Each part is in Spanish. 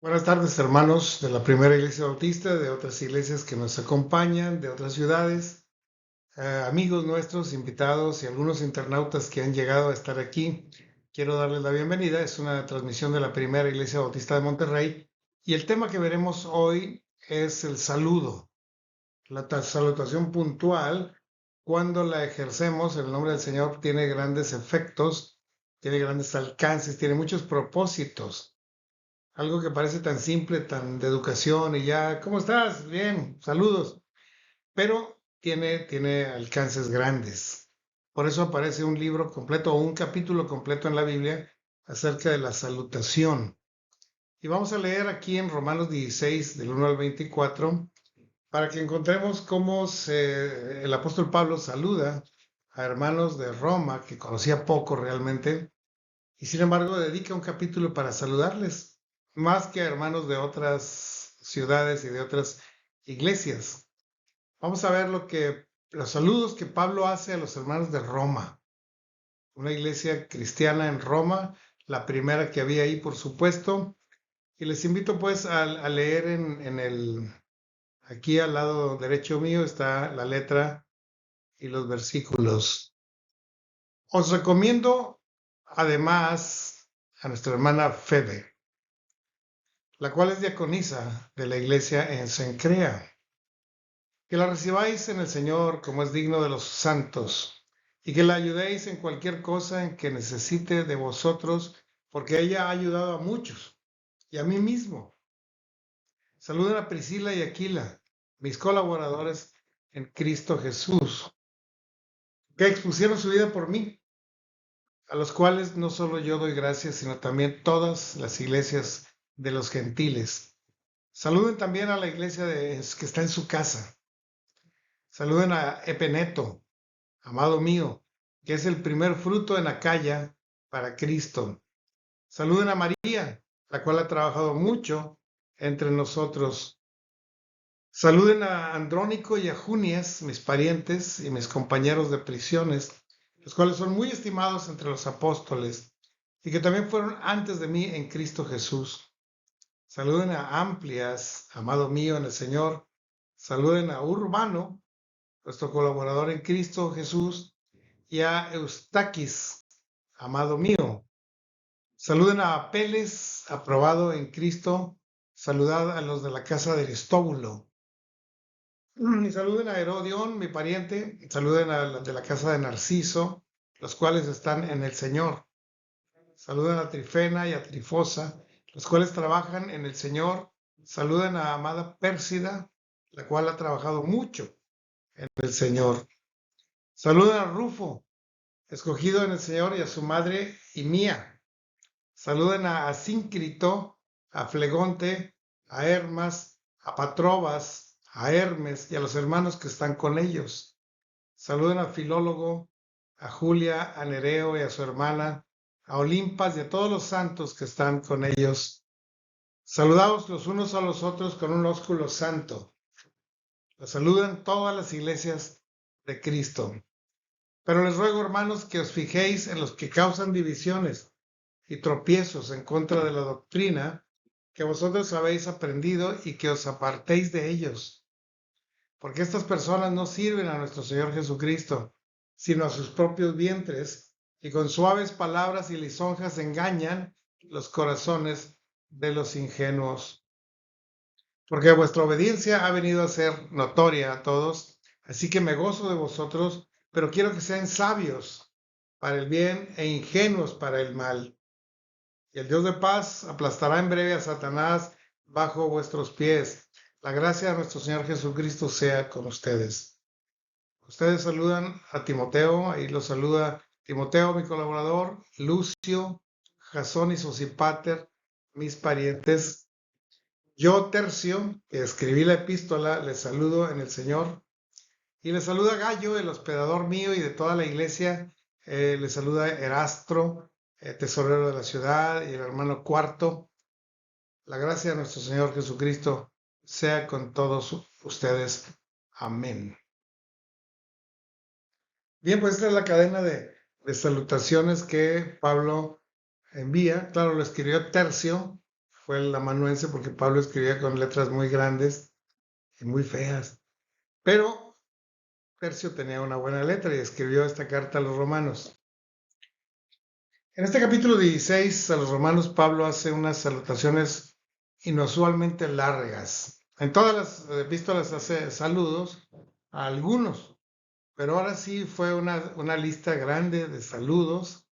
Buenas tardes, hermanos de la Primera Iglesia Bautista, de otras iglesias que nos acompañan, de otras ciudades, amigos nuestros, invitados y algunos internautas que han llegado a estar aquí. Quiero darles la bienvenida. Es una transmisión de la Primera Iglesia Bautista de Monterrey y el tema que veremos hoy es el saludo, la salutación puntual. Cuando la ejercemos, el nombre del Señor tiene grandes efectos, tiene grandes alcances, tiene muchos propósitos. Algo que parece tan simple, tan de educación y ya, ¿cómo estás? Bien, saludos. Pero tiene alcances grandes. Por eso aparece un libro completo o un capítulo completo en la Biblia acerca de la salutación. Y vamos a leer aquí en Romanos 16, del 1 al 24, para que encontremos cómo el apóstol Pablo saluda a hermanos de Roma que conocía poco realmente y sin embargo dedica un capítulo para saludarles, más que a hermanos de otras ciudades y de otras iglesias. Vamos a ver los saludos que Pablo hace a los hermanos de Roma, una iglesia cristiana en Roma, la primera que había ahí, por supuesto. Y les invito pues a leer aquí al lado derecho mío está la letra y los versículos. Os recomiendo además a nuestra hermana Febe, la cual es diaconisa de la iglesia en Cencrea. Que la recibáis en el Señor como es digno de los santos, y que la ayudéis en cualquier cosa en que necesite de vosotros, porque ella ha ayudado a muchos, y a mí mismo. Saluden a Priscila y Aquila, mis colaboradores en Cristo Jesús, que expusieron su vida por mí, a los cuales no solo yo doy gracias, sino también todas las iglesias de los gentiles. Saluden también a la iglesia que está en su casa. Saluden a Epeneto, amado mío, que es el primer fruto en Acaya para Cristo. Saluden a María, la cual ha trabajado mucho entre nosotros. Saluden a Andrónico y a Junias, mis parientes y mis compañeros de prisiones, los cuales son muy estimados entre los apóstoles y que también fueron antes de mí en Cristo Jesús. Saluden a Amplias, amado mío en el Señor. Saluden a Urbano, nuestro colaborador en Cristo Jesús, y a Eustaquis, amado mío. Saluden a Apeles, aprobado en Cristo. Saludad a los de la casa de Aristóbulo. Y saluden a Herodión, mi pariente. Saluden a los de la casa de Narciso, los cuales están en el Señor. Saluden a Trifena y a Trifosa, los cuales trabajan en el Señor. Saluden a amada Pérsida, la cual ha trabajado mucho en el Señor. Saluden a Rufo, escogido en el Señor, y a su madre y mía. Saluden a Asíncrito, a Flegonte, a Hermas, a Patrobas, a Hermes y a los hermanos que están con ellos. Saluden a Filólogo, a Julia, a Nereo y a su hermana, a Olimpas y a todos los santos que están con ellos. Saludaos los unos a los otros con un ósculo santo. Los saludan todas las iglesias de Cristo. Pero les ruego, hermanos, que os fijéis en los que causan divisiones y tropiezos en contra de la doctrina que vosotros habéis aprendido y que os apartéis de ellos. Porque estas personas no sirven a nuestro Señor Jesucristo, sino a sus propios vientres, y con suaves palabras y lisonjas engañan los corazones de los ingenuos. Porque vuestra obediencia ha venido a ser notoria a todos, así que me gozo de vosotros, pero quiero que sean sabios para el bien e ingenuos para el mal. Y el Dios de paz aplastará en breve a Satanás bajo vuestros pies. La gracia de nuestro Señor Jesucristo sea con ustedes. Ustedes saludan a Timoteo, ahí lo saluda Timoteo, mi colaborador, Lucio, Jasón y Sosípater, mis parientes. Yo, Tercio, que escribí la epístola, les saludo en el Señor. Y les saluda Gallo, el hospedador mío y de toda la iglesia. Les saluda Erastro, tesorero de la ciudad, y el hermano Cuarto. La gracia de nuestro Señor Jesucristo sea con todos ustedes. Amén. Bien, pues esta es la cadena de salutaciones que Pablo envía. Claro, lo escribió Tercio, fue el amanuense porque Pablo escribía con letras muy grandes y muy feas. Pero Tercio tenía una buena letra y escribió esta carta a los romanos. En este capítulo 16 a los romanos, Pablo hace unas salutaciones inusualmente largas. En todas las epístolas hace saludos a algunos, pero ahora sí fue una lista grande de saludos.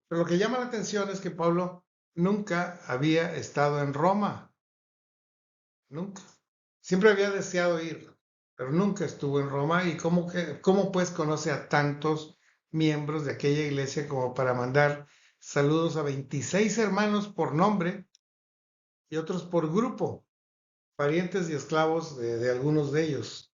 Pero lo que llama la atención es que Pablo nunca había estado en Roma, nunca. Siempre había deseado ir, pero nunca estuvo en Roma. ¿Y cómo pues conoce a tantos miembros de aquella iglesia como para mandar saludos a 26 hermanos por nombre y otros por grupo, parientes y esclavos de algunos de ellos?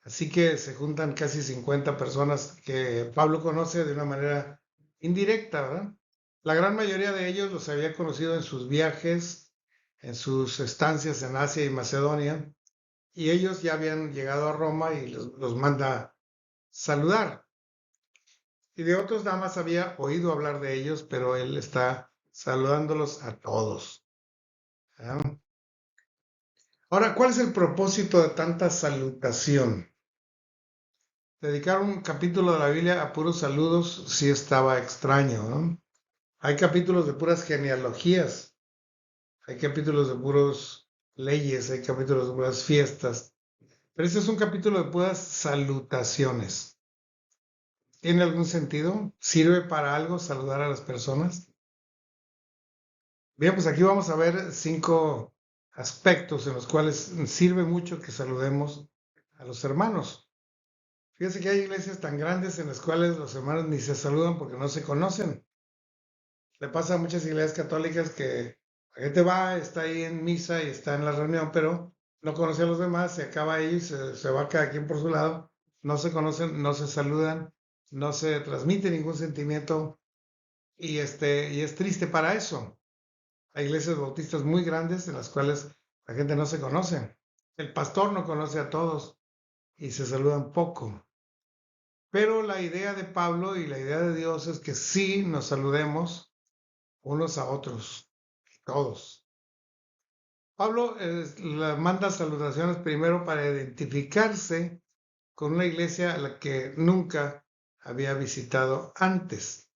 Así que se juntan casi 50 personas que Pablo conoce de una manera indirecta, ¿verdad? La gran mayoría de ellos los había conocido en sus viajes, en sus estancias en Asia y Macedonia, y ellos ya habían llegado a Roma y los manda saludar. Y de otros nada más había oído hablar de ellos, pero él está saludándolos a todos, ¿verdad? Ahora, ¿cuál es el propósito de tanta salutación? Dedicar un capítulo de la Biblia a puros saludos sí estaba extraño, ¿no? Hay capítulos de puras genealogías, hay capítulos de puros leyes, hay capítulos de puras fiestas, pero este es un capítulo de puras salutaciones. ¿Tiene algún sentido? ¿Sirve para algo saludar a las personas? Bien, pues aquí vamos a ver 5 aspectos en los cuales sirve mucho que saludemos a los hermanos. Fíjense que hay iglesias tan grandes en las cuales los hermanos ni se saludan porque no se conocen. Le pasa a muchas iglesias católicas que la gente va, está ahí en misa y está en la reunión, pero no conoce a los demás, se acaba ahí, se va cada quien por su lado, no se conocen, no se saludan, no se transmite ningún sentimiento y es triste para eso. Hay iglesias bautistas muy grandes en las cuales la gente no se conoce. El pastor no conoce a todos y se saludan poco. Pero la idea de Pablo y la idea de Dios es que sí nos saludemos unos a otros, todos. Pablo manda salutaciones primero para identificarse con una iglesia a la que nunca había visitado antes.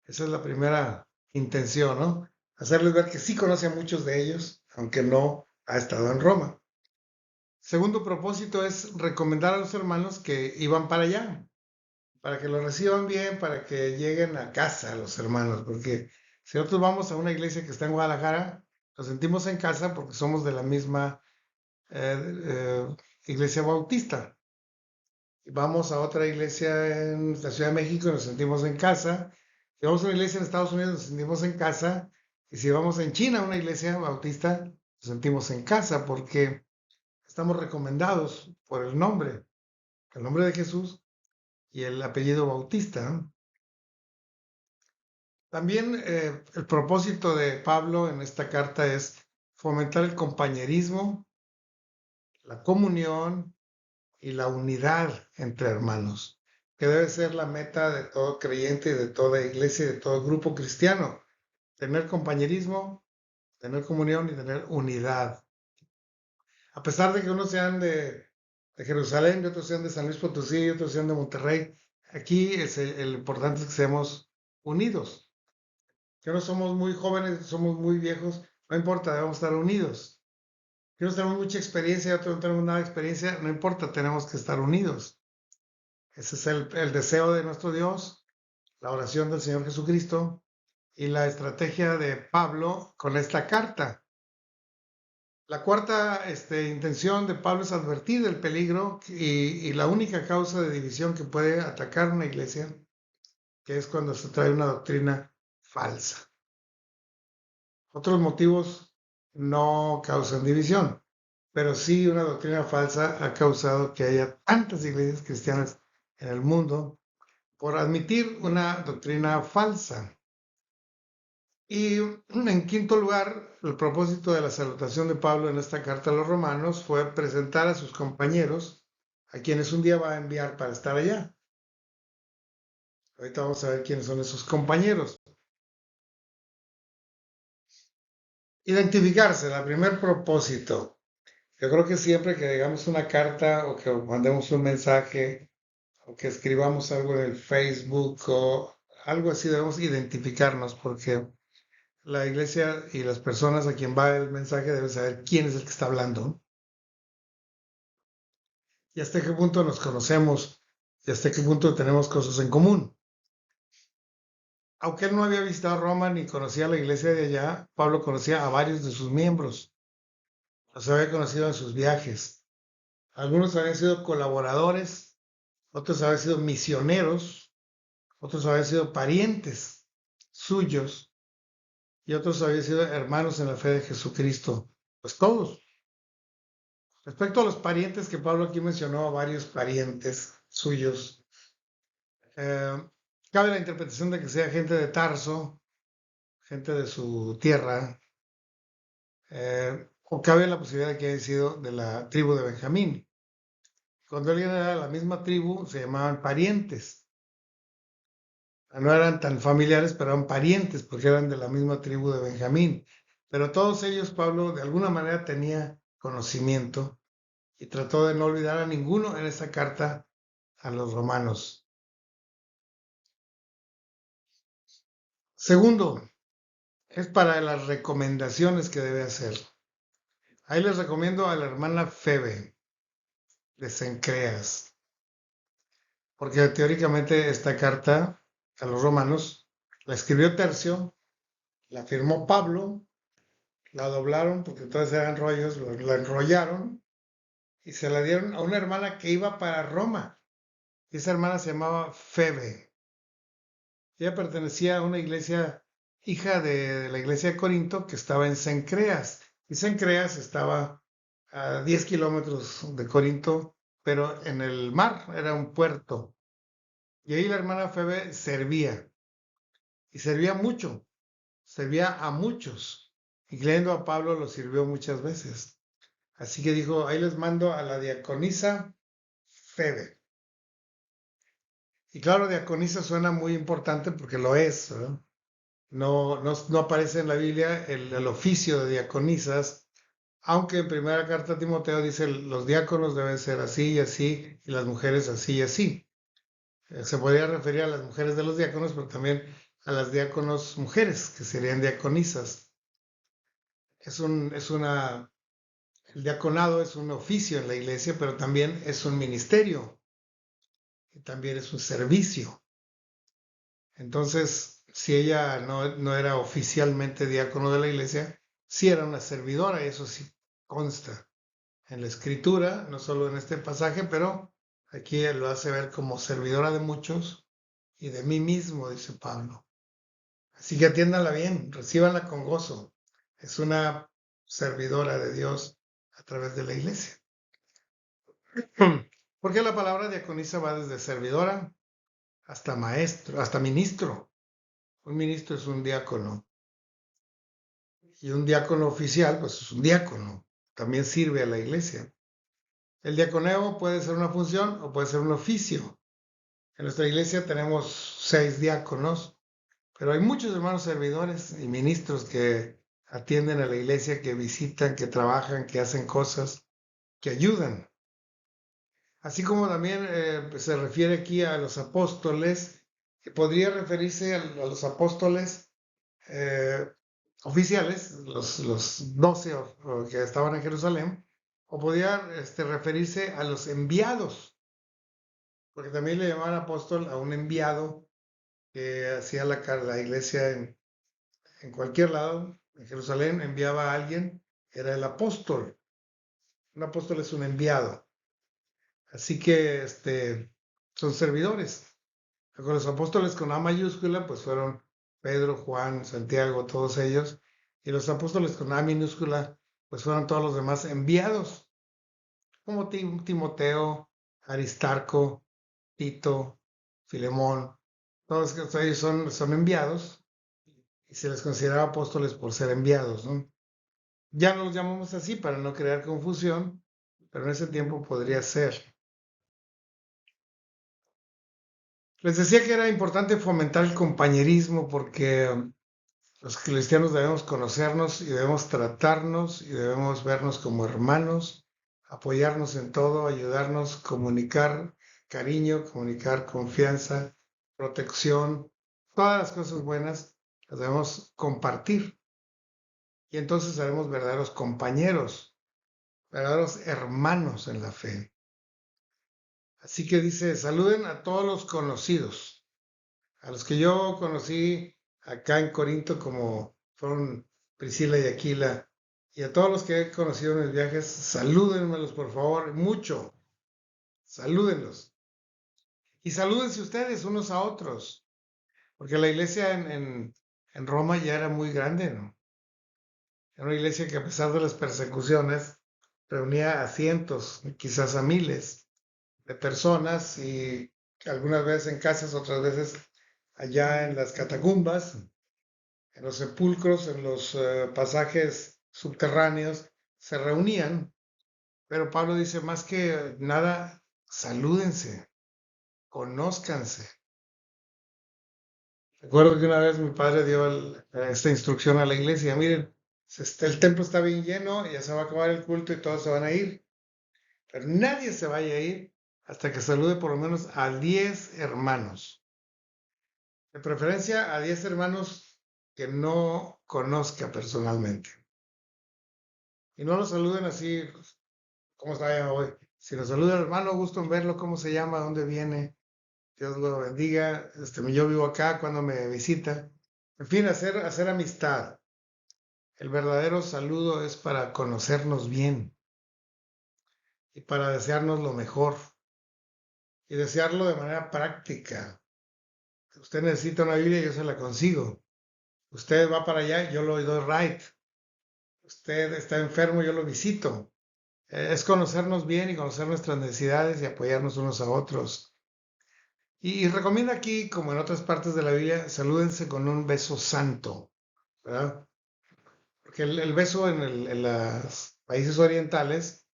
Esa es la primera intención, ¿no? Hacerles ver que sí conoce a muchos de ellos, aunque no ha estado en Roma. Segundo propósito es recomendar a los hermanos que iban para allá, para que lo reciban bien, para que lleguen a casa los hermanos, porque si nosotros vamos a una iglesia que está en Guadalajara, nos sentimos en casa porque somos de la misma iglesia bautista. Y vamos a otra iglesia en la Ciudad de México y nos sentimos en casa. Si vamos a una iglesia en Estados Unidos, nos sentimos en casa. Y si vamos en China a una iglesia bautista, nos sentimos en casa porque estamos recomendados por el nombre de Jesús y el apellido Bautista, ¿no? También el propósito de Pablo en esta carta es fomentar el compañerismo, la comunión y la unidad entre hermanos, que debe ser la meta de todo creyente, de toda iglesia y de todo grupo cristiano. Tener compañerismo, tener comunión y tener unidad. A pesar de que unos sean de Jerusalén, y otros sean de San Luis Potosí, y otros sean de Monterrey, aquí el importante es que seamos unidos. Que no somos muy jóvenes, somos muy viejos, no importa, debemos estar unidos. Que no tenemos mucha experiencia y otros no tenemos nada de experiencia, no importa, tenemos que estar unidos. Ese es el deseo de nuestro Dios, la oración del Señor Jesucristo y la estrategia de Pablo con esta carta. La cuarta intención de Pablo es advertir del peligro y la única causa de división que puede atacar una iglesia, que es cuando se trae una doctrina falsa. Otros motivos no causan división, pero sí una doctrina falsa ha causado que haya tantas iglesias cristianas en el mundo por admitir una doctrina falsa. Y en quinto lugar, el propósito de la salutación de Pablo en esta carta a los romanos fue presentar a sus compañeros, a quienes un día va a enviar para estar allá. Ahorita vamos a ver quiénes son esos compañeros. Identificarse, el primer propósito. Yo creo que siempre que digamos una carta o que mandemos un mensaje o que escribamos algo en el Facebook o algo así, debemos identificarnos porque la iglesia y las personas a quien va el mensaje deben saber quién es el que está hablando y hasta qué punto nos conocemos y hasta qué punto tenemos cosas en común. Aunque él no había visitado Roma ni conocía la iglesia de allá, Pablo conocía a varios de sus miembros, los había conocido en sus viajes. Algunos habían sido colaboradores, otros habían sido misioneros, otros habían sido parientes suyos y otros habían sido hermanos en la fe de Jesucristo. Pues todos. Respecto a los parientes que Pablo aquí mencionó, a varios parientes suyos, eh, cabe la interpretación de que sea gente de Tarso, gente de su tierra, o cabe la posibilidad de que haya sido de la tribu de Benjamín. Cuando alguien era de la misma tribu, se llamaban parientes. No eran tan familiares, pero eran parientes, porque eran de la misma tribu de Benjamín. Pero todos ellos, Pablo, de alguna manera tenía conocimiento y trató de no olvidar a ninguno en esa carta a los romanos. Segundo, es para las recomendaciones que debe hacer. Ahí les recomiendo a la hermana Febe de Cencreas, porque teóricamente esta carta a los romanos la escribió Tercio, la firmó Pablo, la doblaron porque todas eran rollos, la enrollaron y se la dieron a una hermana que iba para Roma. Y esa hermana se llamaba Febe. Ella pertenecía a una iglesia, hija de la iglesia de Corinto, que estaba en Cencreas. Y Cencreas estaba a 10 kilómetros de Corinto, pero en el mar, era un puerto. Y ahí la hermana Febe servía, y servía mucho, servía a muchos. Y leyendo a Pablo lo sirvió muchas veces. Así que dijo, ahí les mando a la diaconisa Febe. Y claro, diaconisa suena muy importante porque lo es, ¿verdad? No aparece en la Biblia el oficio de diaconisas, aunque en primera carta a Timoteo dice los diáconos deben ser así y así, y las mujeres así y así. Se podría referir a las mujeres de los diáconos, pero también a las diáconos mujeres, que serían diaconisas. El diaconado es un oficio en la iglesia, pero también es un ministerio y también es un servicio. Entonces, si ella no era oficialmente diácono de la iglesia, sí era una servidora, y eso sí consta en la escritura, no solo en este pasaje, pero aquí él lo hace ver como servidora de muchos y de mí mismo, dice Pablo. Así que atiéndanla bien, recíbanla con gozo. Es una servidora de Dios a través de la iglesia. Porque la palabra diaconisa va desde servidora hasta maestro, hasta ministro. Un ministro es un diácono. Y un diácono oficial, pues es un diácono. También sirve a la iglesia. El diaconeo puede ser una función o puede ser un oficio. En nuestra iglesia tenemos 6 diáconos, pero hay muchos hermanos servidores y ministros que atienden a la iglesia, que visitan, que trabajan, que hacen cosas, que ayudan. Así como también se refiere aquí a los apóstoles, que podría referirse a los apóstoles eh, oficiales, los 12 que estaban en Jerusalén, o podía referirse a los enviados, porque también le llamaban apóstol a un enviado que hacía la iglesia en cualquier lado. En Jerusalén enviaba a alguien, era el apóstol. Un apóstol es un enviado. Así que son servidores. Con los apóstoles con A mayúscula, pues fueron Pedro, Juan, Santiago, todos ellos. Y los apóstoles con A minúscula, pues fueron todos los demás enviados, como Timoteo, Aristarco, Tito, Filemón. Todos ellos son enviados y se les considera apóstoles por ser enviados, ¿no? Ya no los llamamos así para no crear confusión, pero en ese tiempo podría ser. Les decía que era importante fomentar el compañerismo porque Los cristianos debemos conocernos y debemos tratarnos y debemos vernos como hermanos, apoyarnos en todo, ayudarnos, comunicar cariño, comunicar confianza, protección, todas las cosas buenas las debemos compartir. Y entonces seremos verdaderos compañeros, verdaderos hermanos en la fe. Así que dice, saluden a todos los conocidos, a los que yo conocí acá en Corinto, como fueron Priscila y Aquila, y a todos los que he conocido en mis viajes, salúdenmelos por favor, mucho, salúdenlos. Y salúdense ustedes unos a otros, porque la iglesia en Roma ya era muy grande, ¿no? Era una iglesia que a pesar de las persecuciones reunía a cientos, quizás a miles de personas y algunas veces en casas, otras veces allá en las catacumbas, en los sepulcros, en los pasajes subterráneos, se reunían. Pero Pablo dice, más que nada, salúdense, conózcanse. Recuerdo que una vez mi padre dio esta instrucción a la iglesia, miren, el templo está bien lleno, ya se va a acabar el culto y todos se van a ir, pero nadie se vaya a ir hasta que salude por lo menos a 10 hermanos. De preferencia a 10 hermanos que no conozca personalmente. Y no lo saluden así, ¿cómo está hoy? Si lo saluda hermano, gusto en verlo, ¿cómo se llama? ¿Dónde viene? Dios lo bendiga. Yo vivo acá cuando me visita. En fin, hacer amistad. El verdadero saludo es para conocernos bien y para desearnos lo mejor y desearlo de manera práctica. Usted necesita una Biblia, yo se la consigo. Usted va para allá, yo lo doy right. Usted está enfermo, yo lo visito. Es conocernos bien y conocer nuestras necesidades y apoyarnos unos a otros. Y recomienda aquí, como en otras partes de la Biblia, salúdense con un beso santo, ¿verdad? Porque el beso en los países orientales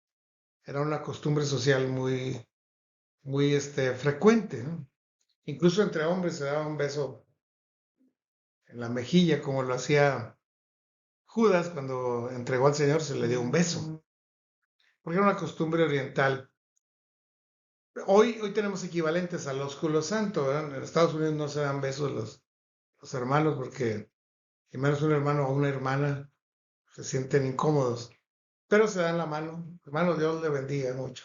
era una costumbre social muy frecuente, ¿no? Incluso entre hombres se daba un beso en la mejilla, como lo hacía Judas cuando entregó al Señor, se le dio un beso, porque era una costumbre oriental. Hoy tenemos equivalentes al ósculo santo, ¿verdad? En Estados Unidos no se dan besos los hermanos porque, y menos un hermano o una hermana, se sienten incómodos, pero se dan la mano. Hermano, Dios le bendiga mucho.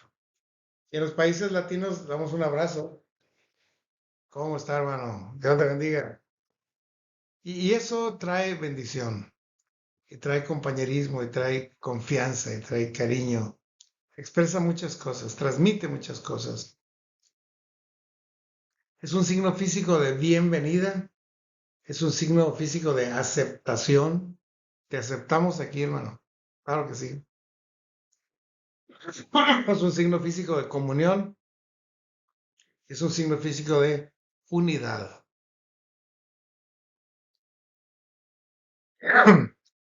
Y en los países latinos damos un abrazo. ¿Cómo está, hermano? Dios le bendiga. Y eso trae bendición, y trae compañerismo, y trae confianza, y trae cariño. Expresa muchas cosas, transmite muchas cosas. Es un signo físico de bienvenida, es un signo físico de aceptación. Te aceptamos aquí, hermano. Claro que sí. Es un signo físico de comunión, es un signo físico de unidad.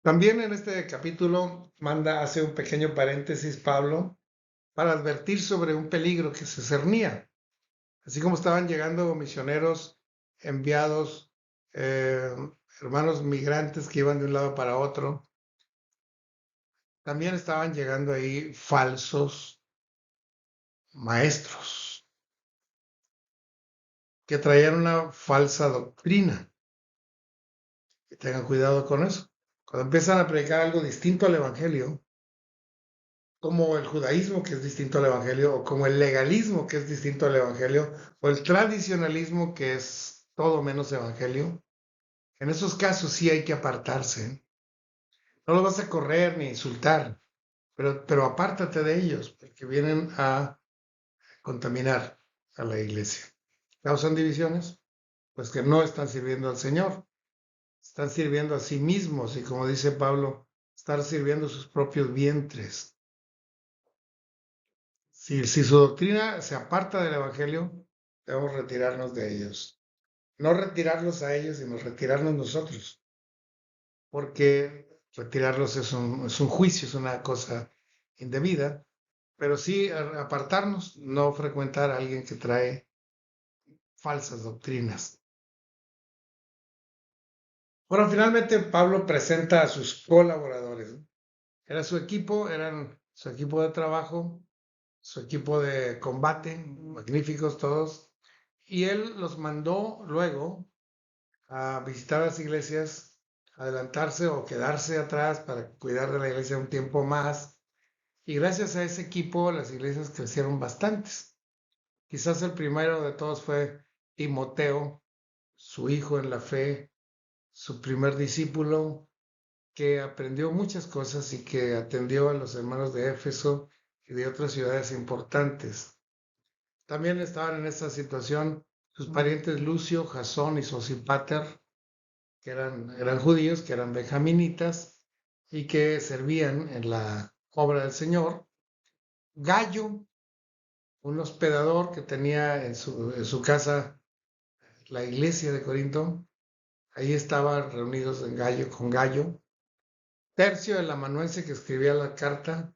También en este capítulo hace un pequeño paréntesis Pablo para advertir sobre un peligro que se cernía. Así como estaban llegando misioneros enviados, eh, hermanos migrantes que iban de un lado para otro, también estaban llegando ahí falsos maestros que traían una falsa doctrina. Y tengan cuidado con eso. Cuando empiezan a predicar algo distinto al Evangelio, como el judaísmo que es distinto al Evangelio, o como el legalismo que es distinto al Evangelio, o el tradicionalismo que es todo menos Evangelio, en esos casos sí hay que apartarse. No los vas a correr ni insultar, pero apártate de ellos, porque vienen a contaminar a la iglesia. ¿Causan divisiones? Pues que no están sirviendo al Señor, están sirviendo a sí mismos y como dice Pablo, están sirviendo sus propios vientres. Si su doctrina se aparta del Evangelio, debemos retirarnos de ellos. No retirarlos a ellos, sino retirarnos nosotros, porque retirarlos es un juicio, es una cosa indebida, pero sí apartarnos, no frecuentar a alguien que trae falsas doctrinas. Bueno, finalmente Pablo presenta a sus colaboradores, ¿no? Era su equipo, eran su equipo de trabajo, su equipo de combate, magníficos todos, y él los mandó luego a visitar las iglesias, adelantarse o quedarse atrás para cuidar de la iglesia un tiempo más. Y gracias a ese equipo las iglesias crecieron bastantes. Quizás el primero de todos fue Timoteo, su hijo en la fe, su primer discípulo, que aprendió muchas cosas y que atendió a los hermanos de Éfeso y de otras ciudades importantes. También estaban en esta situación sus parientes Lucio, Jasón y Sosípater, que eran judíos, que eran benjaminitas y que servían en la obra del Señor. Gallo, un hospedador que tenía en su casa la iglesia de Corinto, ahí estaban reunidos en Gallo con Gallo. Tercio, el amanuense que escribía la carta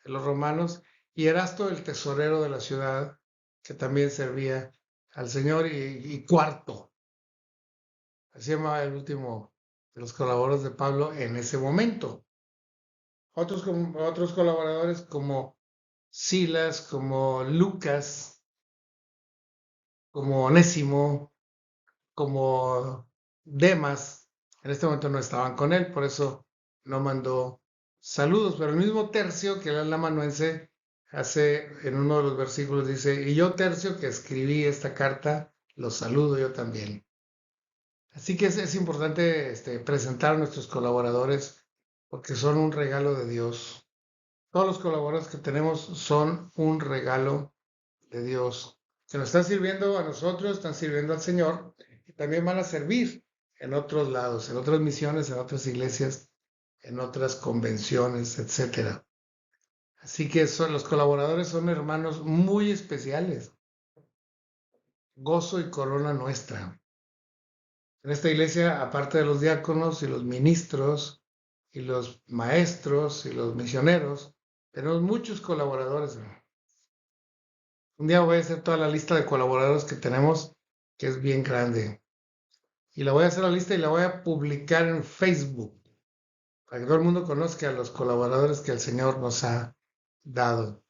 de los romanos, y Erasto, el tesorero de la ciudad, que también servía al Señor, y Cuarto, así llamaba el último de los colaboradores de Pablo en ese momento. Otros colaboradores como Silas, como Lucas, como Onésimo, como Demas, en este momento no estaban con él, por eso no mandó saludos, pero el mismo Tercio, que era el amanuense, hace en uno de los versículos, dice, y yo Tercio, que escribí esta carta, los saludo yo también. Así que es importante presentar a nuestros colaboradores porque son un regalo de Dios. Todos los colaboradores que tenemos son un regalo de Dios, que nos están sirviendo a nosotros, están sirviendo al Señor y también van a servir en otros lados, en otras misiones, en otras iglesias, en otras convenciones, etcétera. Así que los colaboradores son hermanos muy especiales, gozo y corona nuestra. En esta iglesia, aparte de los diáconos y los ministros y los maestros y los misioneros, tenemos muchos colaboradores. Un día voy a hacer toda la lista de colaboradores que tenemos, que es bien grande. Y la voy a hacer la lista y la voy a publicar en Facebook, para que todo el mundo conozca a los colaboradores que el Señor nos ha dado.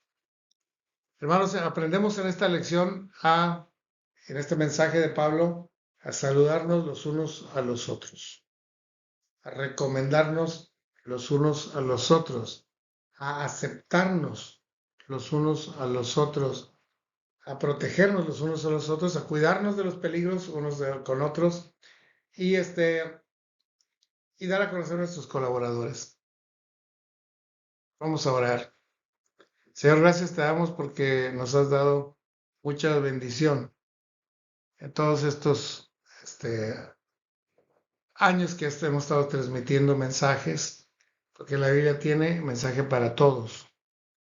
Hermanos, aprendemos en esta lección en este mensaje de Pablo, a saludarnos los unos a los otros, a recomendarnos los unos a los otros, a aceptarnos los unos a los otros, a protegernos los unos a los otros, a cuidarnos de los peligros unos con otros y, y dar a conocer a nuestros colaboradores. Vamos a orar. Señor, gracias te damos porque nos has dado mucha bendición en todos estos años que hemos estado transmitiendo mensajes, porque la Biblia tiene mensaje para todos.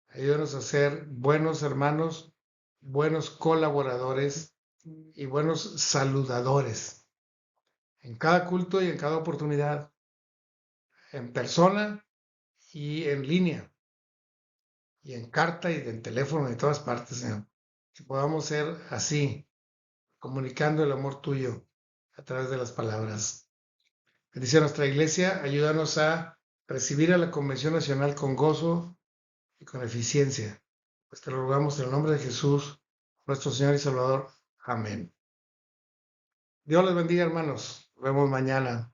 Ayúdanos a ser buenos hermanos, buenos colaboradores y buenos saludadores en cada culto y en cada oportunidad, en persona y en línea, y en carta y en teléfono, en todas partes, Señor. Que podamos ser así, comunicando el amor tuyo a través de las palabras. Bendice a nuestra iglesia, ayúdanos a recibir a la Convención Nacional con gozo y con eficiencia. Pues te lo rogamos en el nombre de Jesús, nuestro Señor y Salvador. Amén. Dios les bendiga, hermanos. Nos vemos mañana.